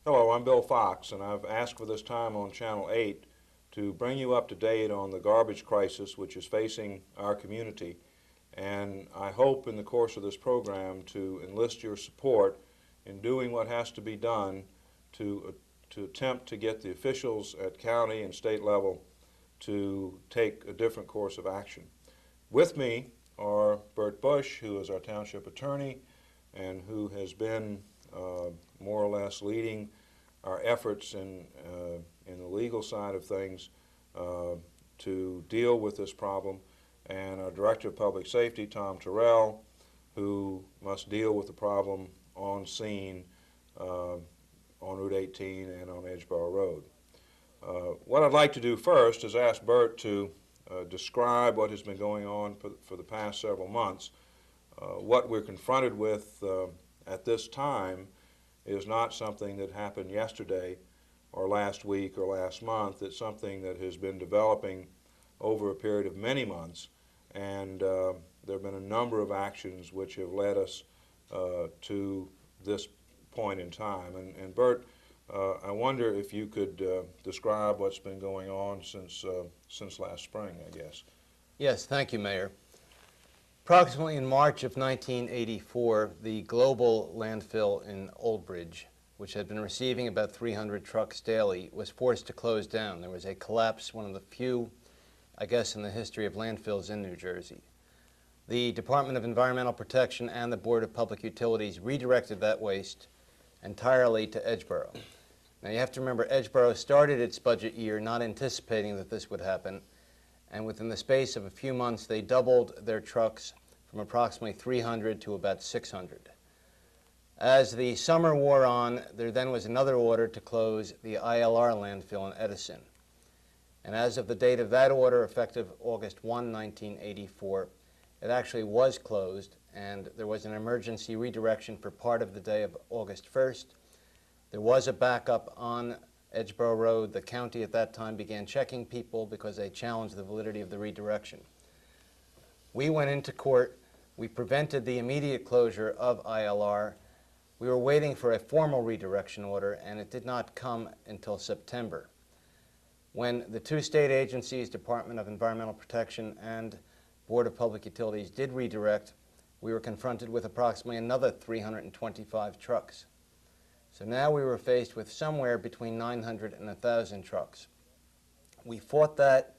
Hello, I'm Bill Fox, and I've asked for this time on Channel 8 to bring you up to date on the garbage crisis which is facing our community. And I hope in the course of this program to enlist your support in doing what has to be done to attempt to get the officials at county and state level to take a different course of action. With me are Busch, who is our Township Attorney and who has been more or less leading our efforts in the legal side of things to deal with this problem, and our Director of Public Safety, Tyrrell, who must deal with the problem on scene on Route 18 and on Edgeboro Road. What I'd like to do first is ask Bert to describe what has been going on for the past several months. What we're confronted with at this time is not something that happened yesterday or last week or last month. It's something that has been developing over a period of many months, and there have been a number of actions which have led us to this point in time. And Bert, I wonder if you could describe what's been going on since last spring, I guess. Yes, thank you, Mayor. Approximately in March of 1984, the global landfill in Old Bridge, which had been receiving about 300 trucks daily, was forced to close down. There was a collapse, one of the few, I guess, in the history of landfills in New Jersey. The Department of Environmental Protection and the Board of Public Utilities redirected that waste entirely to Edgeboro. Now you have to remember, Edgeboro started its budget year not anticipating that this would happen, and within the space of a few months they doubled their trucks from approximately 300 to about 600. As the summer wore on, there then was another order to close the ILR landfill in Edison. And as of the date of that order, effective August 1, 1984, it actually was closed, and there was an emergency redirection for part of the day of August 1st. There was a backup on Edgeboro Road. The county at that time began checking people because they challenged the validity of the redirection. We went into court. We prevented the immediate closure of ILR. We were waiting for a formal redirection order, and it did not come until September. When the two state agencies, Department of Environmental Protection and Board of Public Utilities, did redirect, we were confronted with approximately another 325 trucks. So now we were faced with somewhere between 900 and 1,000 trucks. We fought that.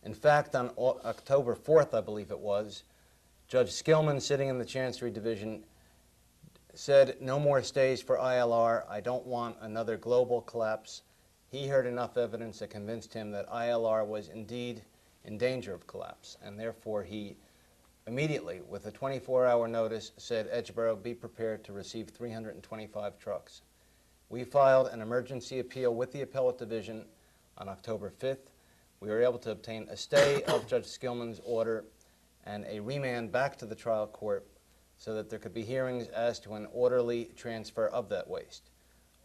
In fact, on October 4th, I believe it was, Judge Skillman, sitting in the Chancery Division, said, "No more stays for ILR. I don't want another global collapse." He heard enough evidence that convinced him that ILR was indeed in danger of collapse, and therefore he immediately, with a 24-hour notice, said, "Edgeboro, be prepared to receive 325 trucks." We filed an emergency appeal with the Appellate Division on October 5th. We were able to obtain a stay of Judge Skillman's order and a remand back to the trial court so that there could be hearings as to an orderly transfer of that waste.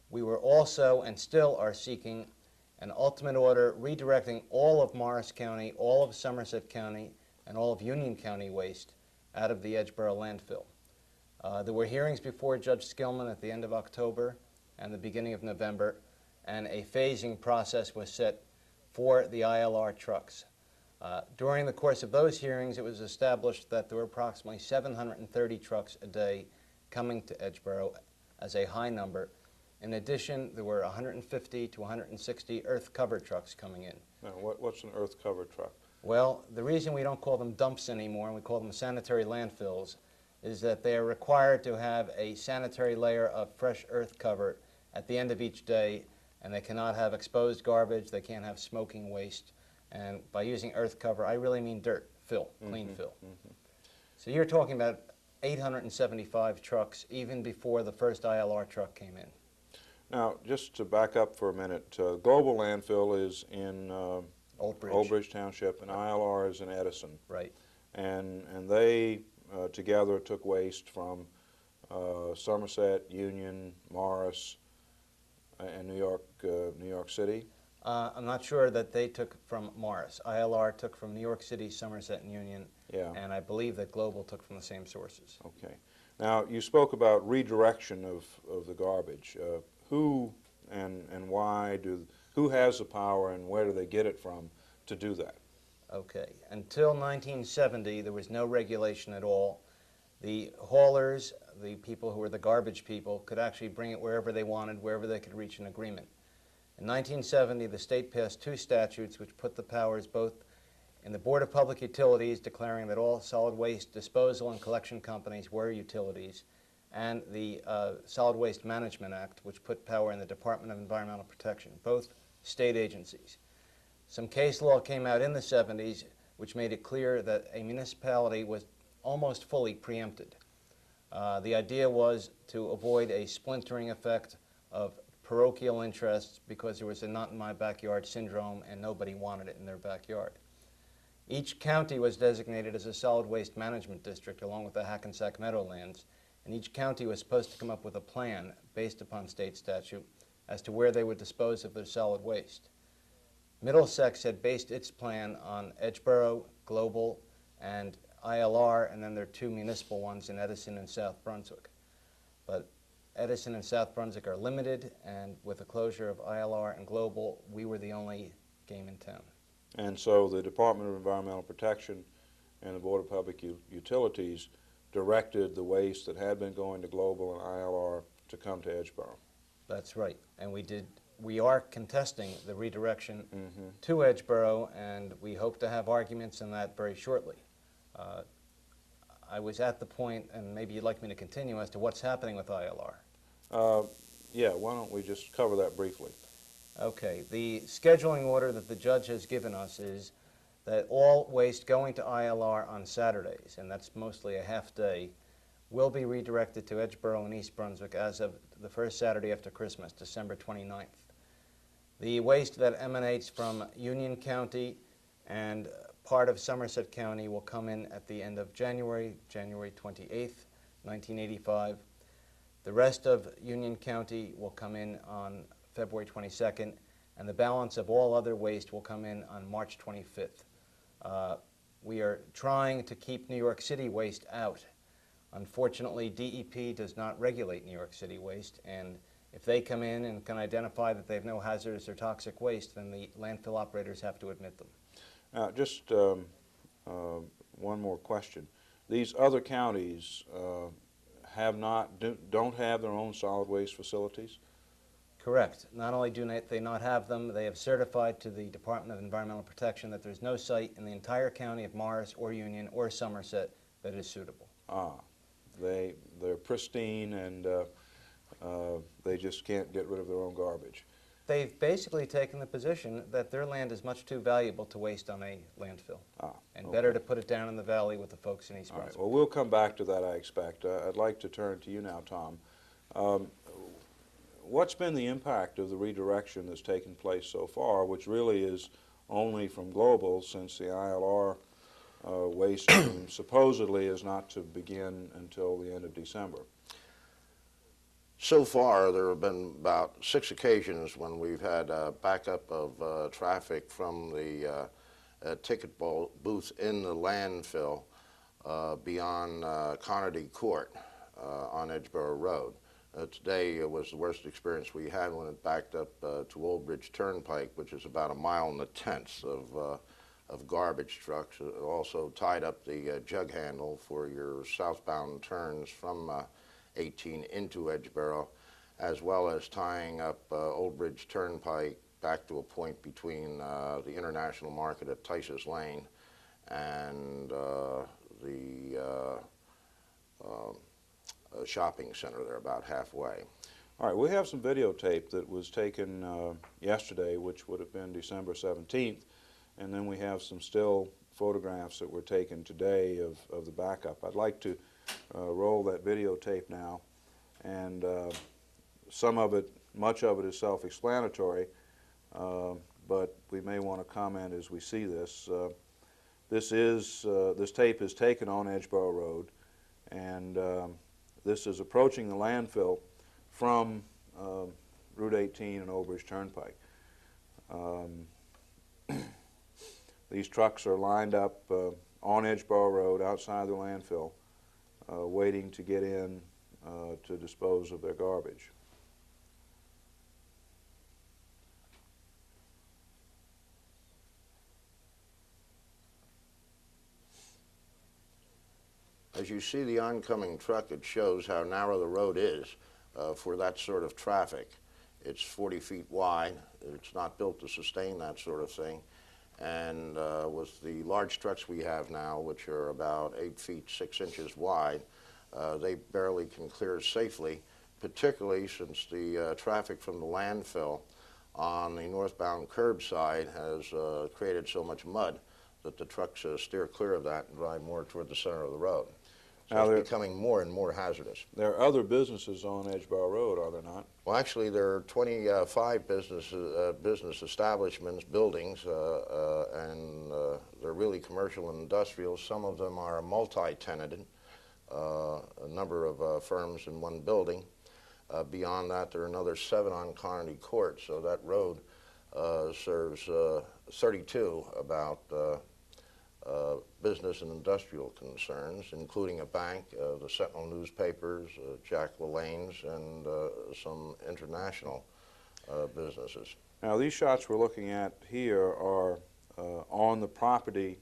We were also, and still are, seeking an ultimate order redirecting all of Morris County, all of Somerset County, and all of Union County waste out of the Edgeboro landfill. There were hearings before Judge Skillman at the end of October and the beginning of November, and a phasing process was set for the ILR trucks. During the course of those hearings, it was established that there were approximately 730 trucks a day coming to Edgeboro as a high number. In addition, there were 150 to 160 earth cover trucks coming in. Now, what's an earth cover truck? Well, the reason we don't call them dumps anymore and we call them sanitary landfills is that they are required to have a sanitary layer of fresh earth cover at the end of each day, and they cannot have exposed garbage, they can't have smoking waste, and by using earth cover, I really mean dirt, fill, clean fill. So you're talking about 875 trucks even before the first ILR truck came in. Now, just to back up for a minute, Global Landfill is in Old Bridge Township, and ILR is in Edison. Right. And they together took waste from Somerset, Union, Morris, and New York City. I'm not sure that they took from Morris. ILR took from New York City, Somerset, and Union, and I believe that Global took from the same sources. Okay. Now, you spoke about redirection of the garbage. Who and why who has the power and where do they get it from to do that? Okay. Until 1970, there was no regulation at all. The haulers, the people who were the garbage people, could actually bring it wherever they wanted, wherever they could reach an agreement. In 1970, the state passed two statutes which put the powers both in the Board of Public Utilities, declaring that all solid waste disposal and collection companies were utilities, and the Solid Waste Management Act, which put power in the Department of Environmental Protection, both state agencies. Some case law came out in the 70s which made it clear that a municipality was almost fully preempted. The idea was to avoid a splintering effect of parochial interests because there was a not-in-my-backyard syndrome and nobody wanted it in their backyard. Each county was designated as a solid waste management district along with the Hackensack Meadowlands, and each county was supposed to come up with a plan based upon state statute as to where they would dispose of their solid waste. Middlesex had based its plan on Edgeboro, Global, and ILR, and then there are two municipal ones in Edison and South Brunswick. But Edison and South Brunswick are limited, and with the closure of ILR and Global, we were the only game in town. And so the Department of Environmental Protection and the Board of Public Utilities directed the waste that had been going to Global and ILR to come to Edgeboro. That's right, and we are contesting the redirection to Edgeboro, and we hope to have arguments in that very shortly. I was at the point, and maybe you'd like me to continue, as to what's happening with ILR. Yeah, why don't we just cover that briefly? Okay, the scheduling order that the judge has given us is that all waste going to ILR on Saturdays, and that's mostly a half day, will be redirected to Edgeboro and East Brunswick as of the first Saturday after Christmas, December 29th. The waste that emanates from Union County and part of Somerset County will come in at the end of January 28th, 1985. The rest of Union County will come in on February 22nd, and the balance of all other waste will come in on March 25th. We are trying to keep New York City waste out. Unfortunately, DEP does not regulate New York City waste, and if they come in and can identify that they have no hazardous or toxic waste, then the landfill operators have to admit them. Just one more question. These other counties don't have their own solid waste facilities? Correct. Not only do they not have them, they have certified to the Department of Environmental Protection that there's no site in the entire county of Morris or Union or Somerset that is suitable. They're pristine and they just can't get rid of their own garbage. They've basically taken the position that their land is much too valuable to waste on a landfill, and better to put it down in the valley with the folks in East Brunswick. All right, well, we'll come back to that, I expect. I'd like to turn to you now, Tom. What's been the impact of the redirection that's taken place so far, which really is only from Global, since the ILR waste stream supposedly is not to begin until the end of December? So far, there have been about 6 occasions when we've had a backup of traffic from the ticket booth in the landfill beyond Carnegie Court on Edgeboro Road. Today was the worst experience we had when it backed up to Old Bridge Turnpike, which is about 1.1 miles of garbage trucks. It also tied up the jug handle for your southbound turns from 18 into Edgeboro, as well as tying up Old Bridge Turnpike back to a point between the International Market at Tice's Lane and the shopping center there, about halfway. All right, we have some videotape that was taken yesterday, which would have been December 17th, and then we have some still photographs that were taken today of the backup. I'd like to roll that videotape now, and much of it is self-explanatory, but we may want to comment as we see this. This tape is taken on Edgeboro Road, and this is approaching the landfill from Route 18 and Old Bridge Turnpike. These trucks are lined up on Edgeboro Road outside the landfill, waiting to get in to dispose of their garbage. As you see the oncoming truck, it shows how narrow the road is for that sort of traffic. It's 40 feet wide. It's not built to sustain that sort of thing. And with the large trucks we have now, which are about 8 feet 6 inches wide, they barely can clear safely, particularly since the traffic from the landfill on the northbound curbside has created so much mud that the trucks steer clear of that and drive more toward the center of the road. So Now it's becoming more and more hazardous. There are other businesses on Edgeboro Road, are there not? Well, actually, there are 25 business establishments, buildings, and they're really commercial and industrial. Some of them are multi-tenanted, a number of firms in one building. Beyond that, there are another 7 on Carnegie Court, so that road serves 32 about business and industrial concerns, including a bank, the Sentinel newspapers, Jack LaLanne's, and some international businesses. Now, these shots we're looking at here are on the property,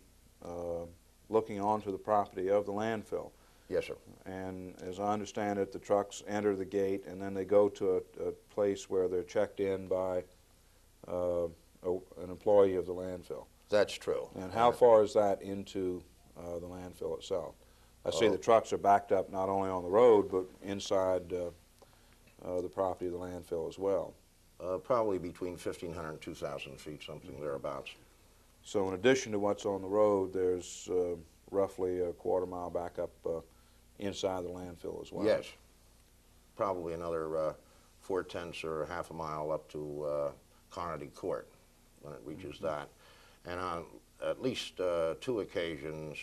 looking onto the property of the landfill. Yes, sir. And as I understand it, the trucks enter the gate and then they go to a place where they're checked in by an employee of the landfill. That's true. And how far is that into the landfill itself? I see the trucks are backed up not only on the road, but inside the property of the landfill as well. Probably between 1,500 and 2,000 feet, something thereabouts. So in addition to what's on the road, there's roughly a quarter-mile backup inside the landfill as well. Yes. Probably another 4/10 or half a mile up to Carnegie Court when it reaches that. And on at least 2 occasions,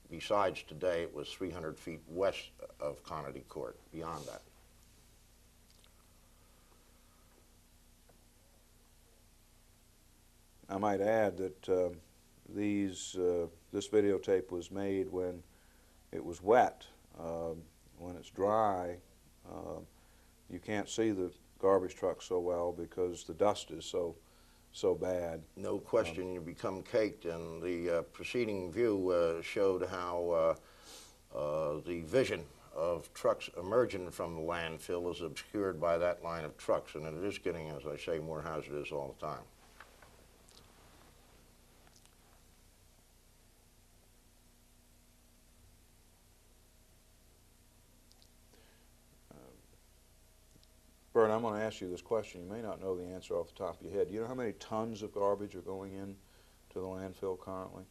besides today, it was 300 feet west of Carnegie Court, beyond that. I might add that this videotape was made when it was wet. When it's dry, you can't see the garbage truck so well because the dust is so bad. No question, you become caked, and the preceding view showed how the vision of trucks emerging from the landfill is obscured by that line of trucks, and it is getting, as I say, more hazardous all the time. Bert, I'm going to ask you this question. You may not know the answer off the top of your head. Do you know how many tons of garbage are going in to the landfill currently?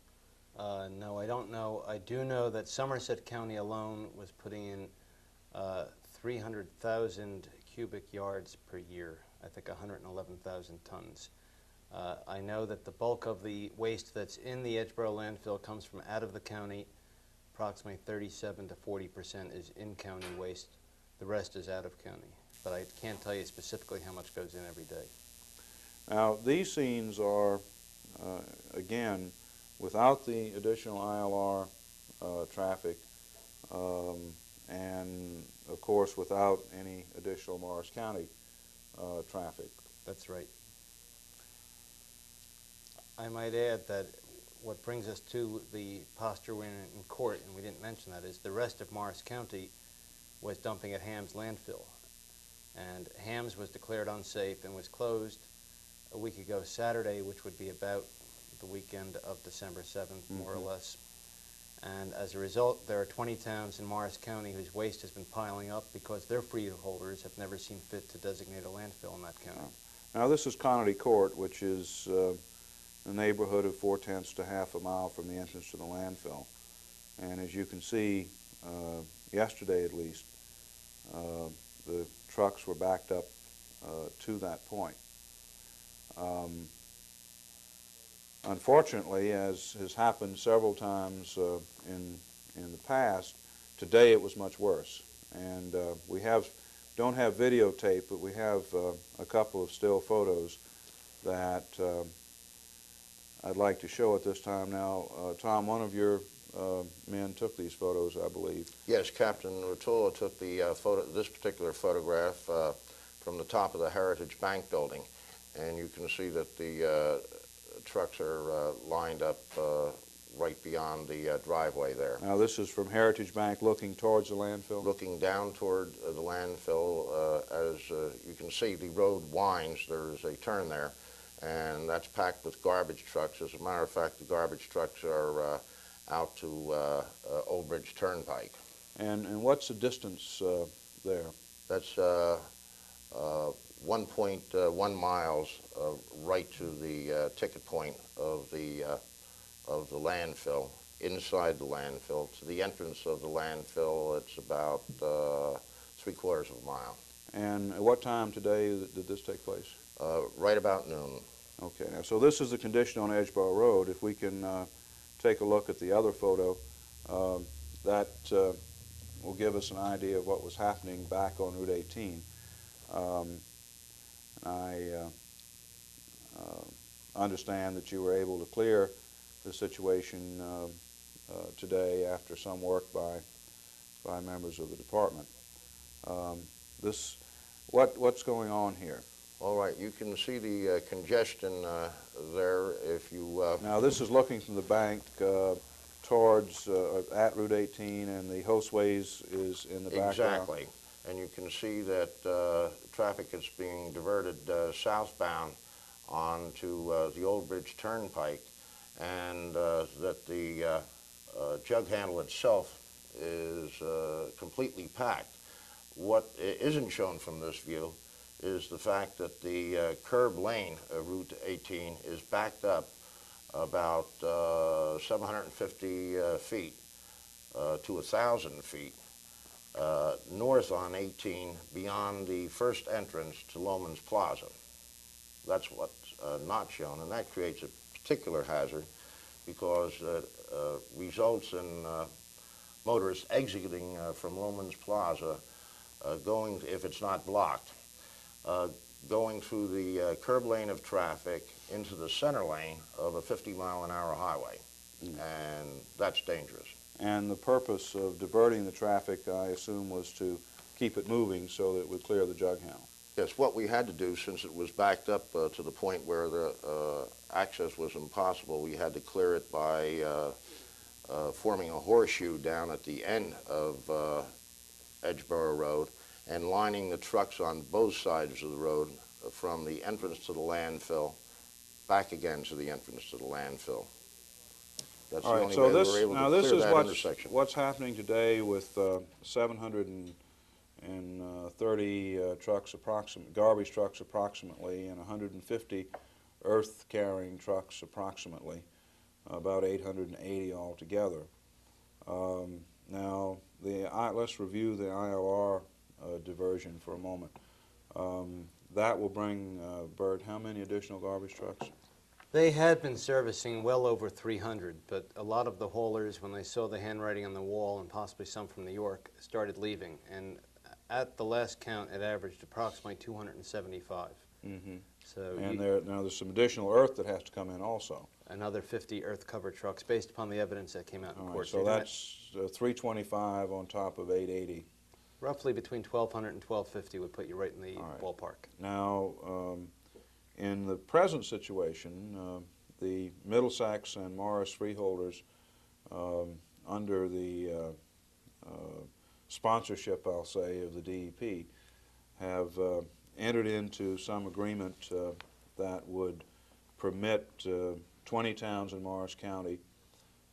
No, I don't know. I do know that Somerset County alone was putting in 300,000 cubic yards per year, I think 111,000 tons. I know that the bulk of the waste that's in the Edgeboro landfill comes from out of the county. Approximately 37 to 40% is in-county waste. The rest is out of county. But I can't tell you specifically how much goes in every day. Now, these scenes are, again, without the additional ILR traffic, and, of course, without any additional Morris County traffic. That's right. I might add that what brings us to the posture we're in court, and we didn't mention that, is the rest of Morris County was dumping at Ham's landfill. And Ham's was declared unsafe and was closed a week ago Saturday, which would be about the weekend of December 7th, more or less. And as a result, there are 20 towns in Morris County whose waste has been piling up because their freeholders have never seen fit to designate a landfill in that county. Now, this is Carnegie Court, which is a neighborhood of 4/10 to half a mile from the entrance to the landfill. And as you can see, yesterday at least, the trucks were backed up to that point. Unfortunately, as has happened several times in the past, today it was much worse. And we don't have videotape, but we have a couple of still photos that I'd like to show at this time. Now, Tom, one of your men took these photos, I believe. Yes, Captain Rotolo took the this particular photograph from the top of the Heritage Bank building, and you can see that the trucks are lined up right beyond the driveway there. Now, this is from Heritage Bank looking towards the landfill? Looking down toward the landfill, as you can see, the road winds. There's a turn there, and that's packed with garbage trucks. As a matter of fact, the garbage trucks are out to Old Bridge Turnpike. And what's the distance there? That's 1.1 miles right to the ticket point of the landfill. Inside the landfill, to the entrance of the landfill, it's about 3/4 of a mile. And at what time today did this take place? Right about noon. Okay, now, so this is the condition on Edgeboro Road. If we can take a look at the other photo, that will give us an idea of what was happening back on Route 18. I understand that you were able to clear the situation today after some work by members of the department. What's going on here? All right, you can see the congestion there if you... Now, this is looking from the bank towards at Route 18, and the Hoseways is in the background. Exactly. And you can see that traffic is being diverted southbound onto the Old Bridge Turnpike, and that the jug handle itself is completely packed. What isn't shown from this view is the fact that the curb lane of Route 18 is backed up about 750 feet to 1,000 feet north on 18 beyond the first entrance to Loman's Plaza. That's what's not shown, and that creates a particular hazard because it results in motorists exiting from Loman's Plaza going, if it's not blocked, going through the curb lane of traffic into the center lane of a 50-mile-an-hour highway, and that's dangerous. And the purpose of diverting the traffic, I assume, was to keep it moving so that it would clear the jug handle. Yes, what we had to do, since it was backed up to the point where the access was impossible, we had to clear it by forming a horseshoe down at the end of Edgeboro Road and lining the trucks on both sides of the road from the entrance to the landfill back again to the entrance to the landfill. That's All the right, only so way we were able to clear that intersection. what's happening today with 730 trucks, garbage trucks approximately, and 150 earth-carrying trucks approximately, about 880 altogether. Now, let's review the ILR diversion for a moment. That will bring, Bert, how many additional garbage trucks? They had been servicing well over 300, but a lot of the haulers, when they saw the handwriting on the wall, and possibly some from New York, started leaving. And at the last count, it averaged approximately 275. Mm-hmm. So And now there's some additional earth that has to come in also. another 50 earth cover trucks, based upon the evidence that came out in All right, court. so You're that's 325 on top of 880. roughly between 1,200 and 1,250 would put you right in the All right. ballpark. Now, in the present situation, the Middlesex and Morris freeholders, under the sponsorship, I'll say, of the DEP, have entered into some agreement that would permit 20 towns in Morris County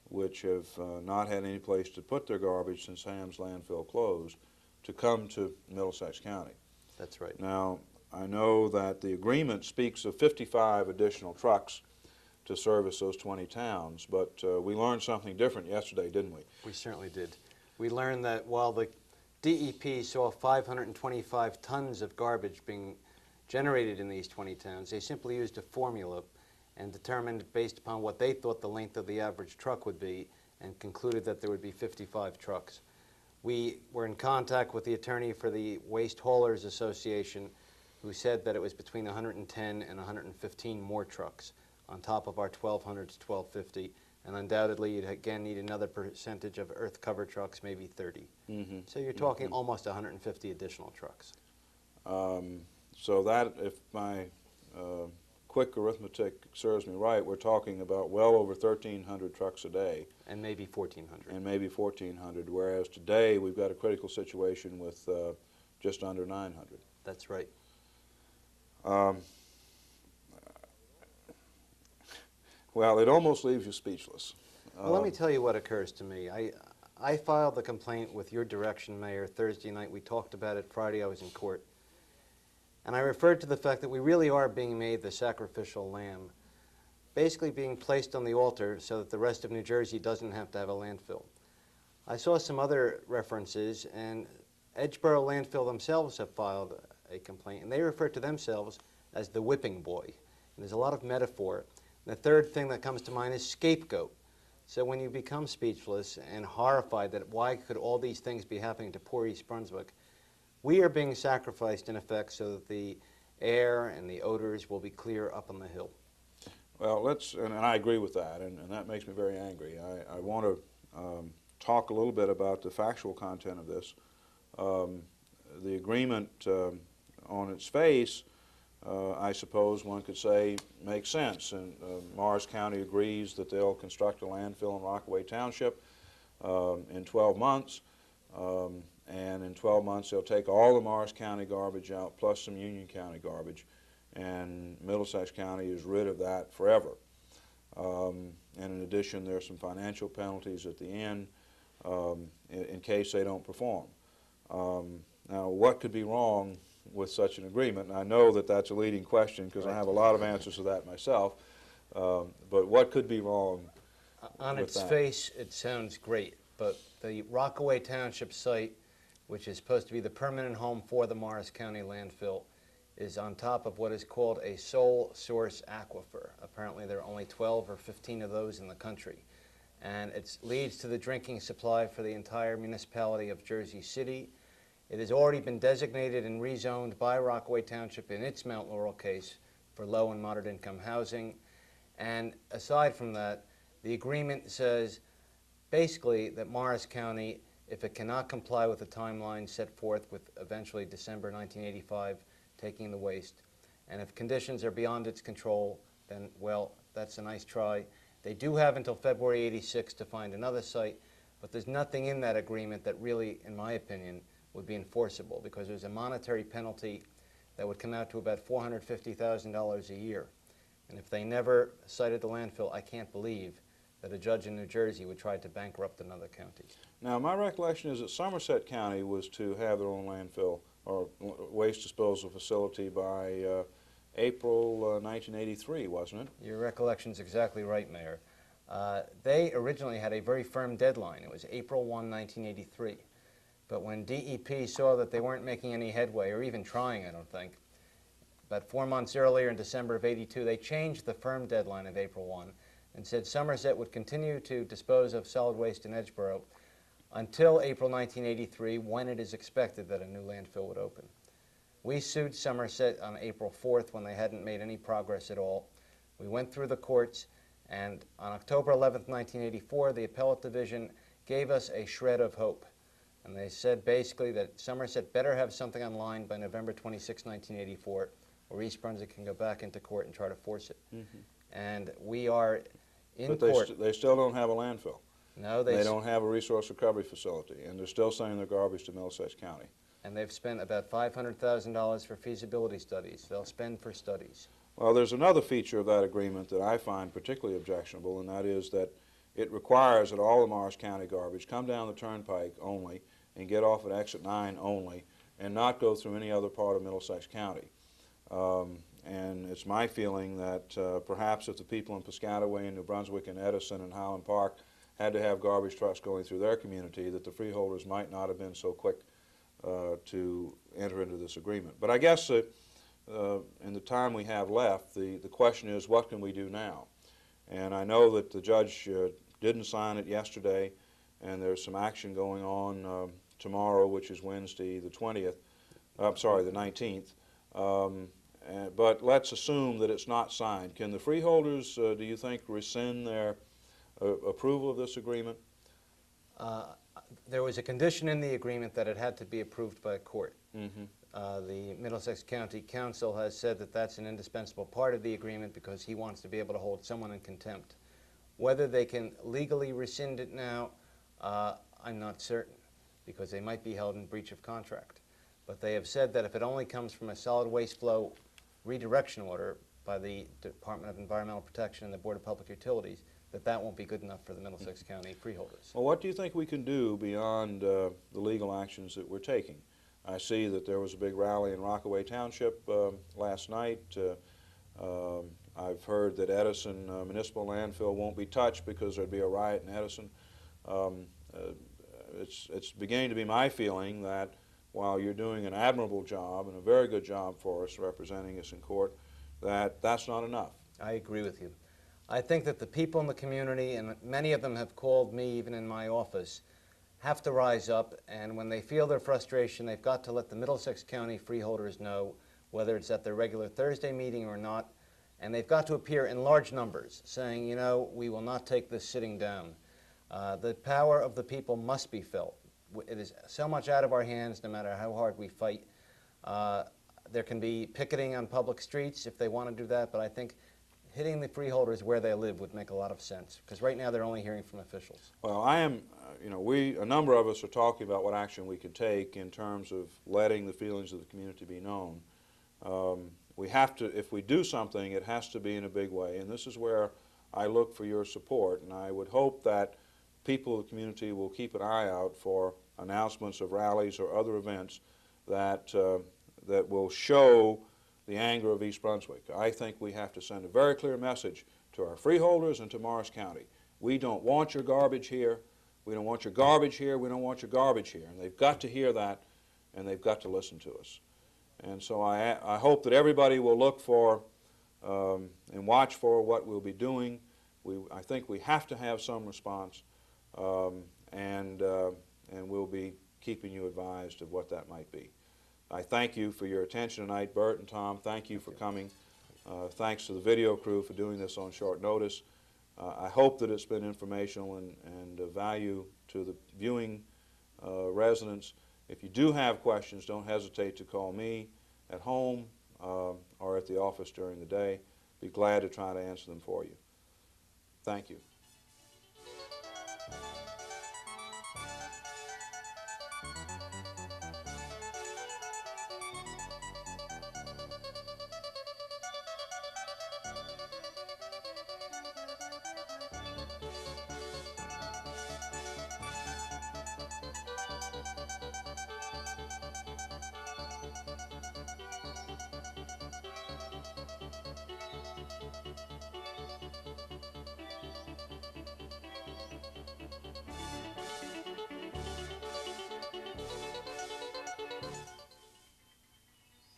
which have not had any place to put their garbage since Ham's landfill closed to come to Middlesex County. That's right. Now, I know that the agreement speaks of 55 additional trucks to service those 20 towns, but we learned something different yesterday, didn't we? We certainly did. We learned that while the DEP saw 525 tons of garbage being generated in these 20 towns, they simply used a formula and determined, based upon what they thought the length of the average truck would be, and concluded that there would be 55 trucks. We were in contact with the attorney for the Waste Haulers Association, who said that it was between 110 and 115 more trucks on top of our 1,200 to 1,250, and undoubtedly you'd again need another percentage of earth cover trucks, maybe 30. Mm-hmm. So you're talking almost 150 additional trucks. So that, if my quick arithmetic serves me right, we're talking about well over 1,300 trucks a day. And maybe 1,400. And maybe 1,400, whereas today we've got a critical situation with just under 900. That's right. Well, it almost leaves you speechless. Well, let me tell you what occurs to me. I filed the complaint with your direction, Mayor, Thursday night. We talked about it Friday. I was in court. And I referred to the fact that we really are being made the sacrificial lamb, basically being placed on the altar so that the rest of New Jersey doesn't have to have a landfill. I saw some other references, and Edgeboro Landfill themselves have filed a complaint, and they refer to themselves as the whipping boy. And there's a lot of metaphor. And the third thing that comes to mind is scapegoat. So when you become speechless and horrified that why could all these things be happening to poor East Brunswick, we are being sacrificed in effect so that the air and the odors will be clear up on the hill. Well, and I agree with that, and that makes me very angry. I want to talk a little bit about the factual content of this. The agreement on its face, I suppose one could say, makes sense. And Morris County agrees that they'll construct a landfill in Rockaway Township in 12 months. And in 12 months they'll take all the Morris County garbage out plus some Union County garbage, and Middlesex County is rid of that forever. And in addition, there are some financial penalties at the end in case they don't perform. Now, what could be wrong with such an agreement? And I know that that's a leading question because I have a lot of answers to that myself, but what could be wrong On with its that? face, it sounds great, but the Rockaway Township site, which is supposed to be the permanent home for the Morris County landfill, is on top of what is called a sole source aquifer. Apparently there are only 12 or 15 of those in the country. And it leads to the drinking supply for the entire municipality of Jersey City. It has already been designated and rezoned by Rockaway Township in its Mount Laurel case for low and moderate income housing. And aside from that, the agreement says basically that Morris County, if it cannot comply with the timeline set forth with eventually December 1985 taking the waste, and if conditions are beyond its control, then, well, that's a nice try. They do have until February 86 to find another site, but there's nothing in that agreement that really, in my opinion, would be enforceable, because there's a monetary penalty that would come out to about $450,000 a year. And if they never cited the landfill, I can't believe that a judge in New Jersey would try to bankrupt another county. Now, my recollection is that Somerset County was to have their own landfill or waste disposal facility by April 1983, wasn't it? Your recollection's exactly right, Mayor. They originally had a very firm deadline. It was April 1, 1983. But when DEP saw that they weren't making any headway, or even trying, I don't think, about 4 months earlier in December of '82, they changed the firm deadline of April 1 and said Somerset would continue to dispose of solid waste in Edgeboro until April 1983, when it is expected that a new landfill would open. We sued Somerset on April 4th when they hadn't made any progress at all. We went through the courts, and on October 11th, 1984, the appellate division gave us a shred of hope. And they said basically that Somerset better have something online by November 26, 1984, or East Brunswick can go back into court and try to force it. Mm-hmm. And we are in court. But they still don't have a landfill. No, they don't have a resource recovery facility, and they're still sending their garbage to Middlesex County. And they've spent about $500,000 for feasibility studies. They'll spend for studies. Well, there's another feature of that agreement that I find particularly objectionable, and that is that it requires that all the Morris County garbage come down the turnpike only and get off at exit 9 only and not go through any other part of Middlesex County. And it's my feeling that perhaps if the people in Piscataway and New Brunswick and Edison and Highland Park had to have garbage trucks going through their community, that the freeholders might not have been so quick to enter into this agreement. But I guess in the time we have left, the question is, what can we do now? And I know that the judge didn't sign it yesterday, and there's some action going on tomorrow, which is Wednesday the 20th. I'm sorry, the 19th. But let's assume that it's not signed. Can the freeholders, do you think, rescind their approval of this agreement? There was a condition in the agreement that it had to be approved by a court. Mm-hmm. The Middlesex County Council has said that that's an indispensable part of the agreement because he wants to be able to hold someone in contempt. Whether they can legally rescind it now, I'm not certain, because they might be held in breach of contract. But they have said that if it only comes from a solid waste flow redirection order by the Department of Environmental Protection and the Board of Public Utilities, that won't be good enough for the Middlesex County freeholders. Well, what do you think we can do beyond the legal actions that we're taking? I see that there was a big rally in Rockaway Township last night. I've heard that Edison Municipal Landfill won't be touched because there'd be a riot in Edison. It's beginning to be my feeling that while you're doing an admirable job and a very good job for us representing us in court, that's not enough. I agree with you. I think that the people in the community, and many of them have called me even in my office, have to rise up, and when they feel their frustration, they've got to let the Middlesex County freeholders know, whether it's at their regular Thursday meeting or not, and they've got to appear in large numbers, saying, you know, we will not take this sitting down. The power of the people must be felt. It is so much out of our hands, no matter how hard we fight. There can be picketing on public streets if they want to do that, but I think hitting the freeholders where they live would make a lot of sense, because right now they're only hearing from officials. Well, a number of us are talking about what action we could take in terms of letting the feelings of the community be known. We have to, if we do something, it has to be in a big way, and this is where I look for your support, and I would hope that people of the community will keep an eye out for announcements of rallies or other events that will show the anger of East Brunswick. I think we have to send a very clear message to our freeholders and to Morris County. We don't want your garbage here. We don't want your garbage here. We don't want your garbage here. And they've got to hear that, and they've got to listen to us. And so I hope that everybody will look for and watch for what we'll be doing. I think we have to have some response, and we'll be keeping you advised of what that might be. I thank you for your attention tonight. Bert and Tom, thank you for coming. Thanks to the video crew for doing this on short notice. I hope that it's been informational and of value to the viewing residents. If you do have questions, don't hesitate to call me at home or at the office during the day. Be glad to try to answer them for you. Thank you.